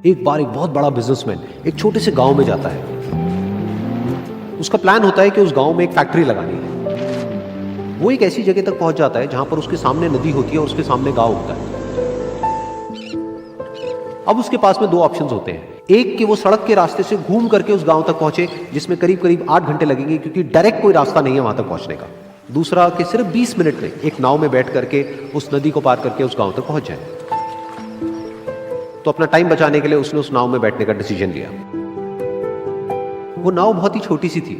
एक बार एक बहुत बड़ा बिजनेसमैन एक छोटे से गांव में जाता है। उसका प्लान होता है कि उस गांव में एक फैक्ट्री लगानी है। वो एक ऐसी जगह तक पहुंच जाता है जहां पर उसके सामने नदी होती है और उसके सामने गांव होता है। अब उसके पास में दो ऑप्शंस होते हैं। एक कि वो सड़क के रास्ते से घूम करके उस गांव तक पहुंचे, जिसमें करीब करीब 8 घंटे लगेंगे, क्योंकि डायरेक्ट कोई रास्ता नहीं है वहां तक पहुंचने का। दूसरा कि सिर्फ 20 मिनट में एक नाव में बैठ करके उस नदी को पार करके उस गांव तक पहुंच जाए। तो अपना टाइम बचाने के लिए उसने उस नाव में बैठने का डिसीजन लिया। वो नाव बहुत ही छोटी सी थी,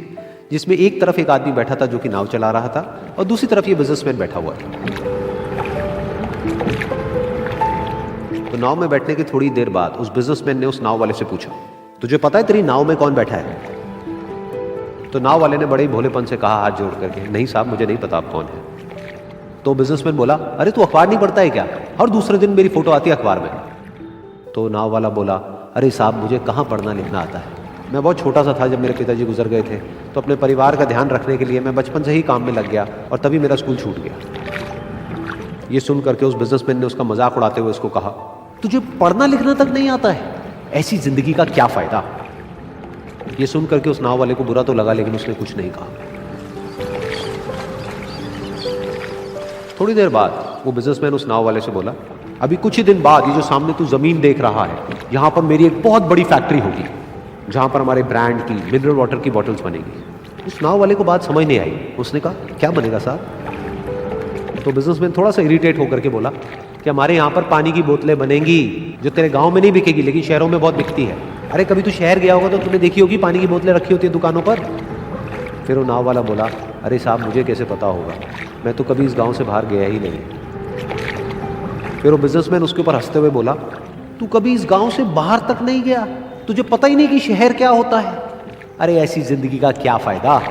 जिसमें एक तरफ एक आदमी बैठा था जो कि नाव चला रहा था और दूसरी तरफ ये बिजनेसमैन बैठा हुआ था। तो नाव में बैठने की थोड़ी देर बाद उस बिजनेसमैन ने उस नाव वाले से पूछा, तुझे पता है तेरी नाव में कौन बैठा है? तो नाव वाले ने बड़े भोलेपन से कहा हाथ जोड़ करके, नहीं साहब मुझे नहीं पता आप कौन है। तो बिजनेसमैन बोला, अरे तू अखबार नहीं पढ़ता है क्या? हर दूसरे दिन मेरी फोटो आती है अखबार में। तो नाव वाला बोला, अरे साहब मुझे कहाँ पढ़ना लिखना आता है, मैं बहुत छोटा सा था जब मेरे पिताजी गुजर गए थे, तो अपने परिवार का ध्यान रखने के लिए मैं बचपन से ही काम में लग गया और तभी मेरा स्कूल छूट गया। ये सुन करके उस बिजनेसमैन ने उसका मजाक उड़ाते हुए उसको कहा, तुझे पढ़ना लिखना तक नहीं आता है, ऐसी जिंदगी का क्या फायदा? ये सुन करके उस नाव वाले को बुरा तो लगा, लेकिन उसने कुछ नहीं कहा। थोड़ी देर बाद वो बिजनेसमैन उस नाव वाले से बोला, अभी कुछ ही दिन बाद ये जो सामने तू जमीन देख रहा है, यहां पर मेरी एक बहुत बड़ी फैक्ट्री होगी जहां पर हमारे ब्रांड की मिनरल वाटर की बॉटल्स बनेगी। उस नाव वाले को बात समझ नहीं आई। उसने कहा, क्या बनेगा साहब? तो बिजनेसमैन थोड़ा सा इरिटेट होकर के बोला कि हमारे यहाँ पर पानी की बोतलें बनेंगी जो तेरे गांव में नहीं बिकेगी, लेकिन शहरों में बहुत बिकती है। अरे कभी तू शहर गया होगा तो तूने देखी होगी पानी की बोतलें रखी होती है दुकानों पर। फिर वो नाव वाला बोला, अरे साहब मुझे कैसे पता होगा, मैं तो कभी इस गाँव से बाहर गया ही नहीं। फिर वो बिजनेसमैन उसके ऊपर हंसते हुए बोला, तू कभी इस गांव से बाहर तक नहीं गया, तुझे पता ही नहीं कि शहर क्या होता है? अरे ऐसी जिंदगी का क्या फायदा?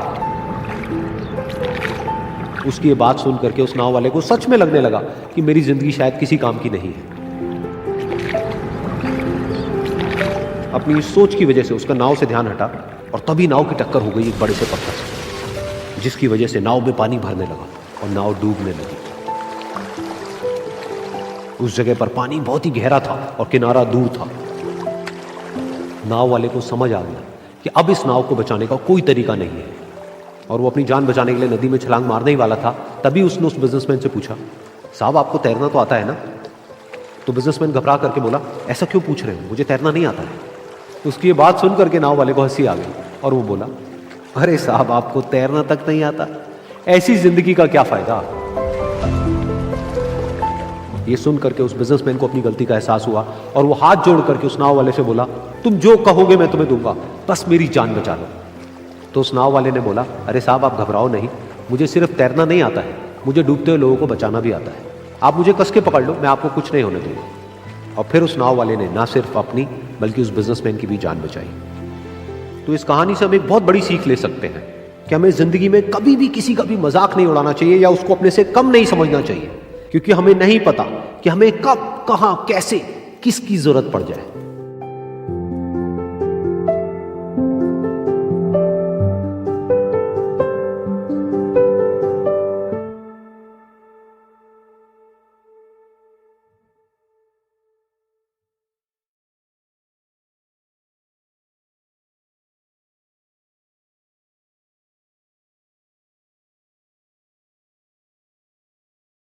उसकी ये बात सुन करके उस नाव वाले को सच में लगने लगा कि मेरी जिंदगी शायद किसी काम की नहीं है। अपनी इस सोच की वजह से उसका नाव से ध्यान हटा और तभी नाव की टक्कर हो गई एक बड़े से पत्थर से, जिसकी वजह से नाव में पानी भरने लगा और नाव डूबने लगी। उस जगह पर पानी बहुत ही गहरा था और किनारा दूर था। नाव वाले को समझ आ गया कि अब इस नाव को बचाने का कोई तरीका नहीं है और वो अपनी जान बचाने के लिए नदी में छलांग मारने ही वाला था। तभी उसने उस बिजनेसमैन से पूछा, साहब आपको तैरना तो आता है ना? तो बिजनेसमैन घबरा करके बोला, ऐसा क्यों पूछ रहे हो, मुझे तैरना नहीं आता है। उसकी ये बात सुन करके नाव वाले को हंसी आ गई और वो बोला, अरे साहब आपको तैरना तक नहीं आता, ऐसी जिंदगी का क्या फायदा? ये सुन करके उस बिजनेसमैन को अपनी गलती का एहसास हुआ और वो हाथ जोड़ करके उस नाव वाले से बोला, तुम जो कहोगे मैं तुम्हें दूंगा, बस मेरी जान बचा लो। तो उस नाव वाले ने बोला, अरे साहब आप घबराओ नहीं, मुझे सिर्फ तैरना नहीं आता है, मुझे डूबते हुए लोगों को बचाना भी आता है। आप मुझे कस के पकड़ लो, मैं आपको कुछ नहीं होने दूंगा। और फिर उस नाव वाले ने ना सिर्फ अपनी बल्कि उस बिजनेसमैन की भी जान बचाई। तो इस कहानी से हम एक बहुत बड़ी सीख ले सकते हैं कि हमें जिंदगी में कभी भी किसी का भी मजाक नहीं उड़ाना चाहिए या उसको अपने से कम नहीं समझना चाहिए, क्योंकि हमें नहीं पता कि हमें कब, कहां, कैसे, किसकी जरूरत पड़ जाए।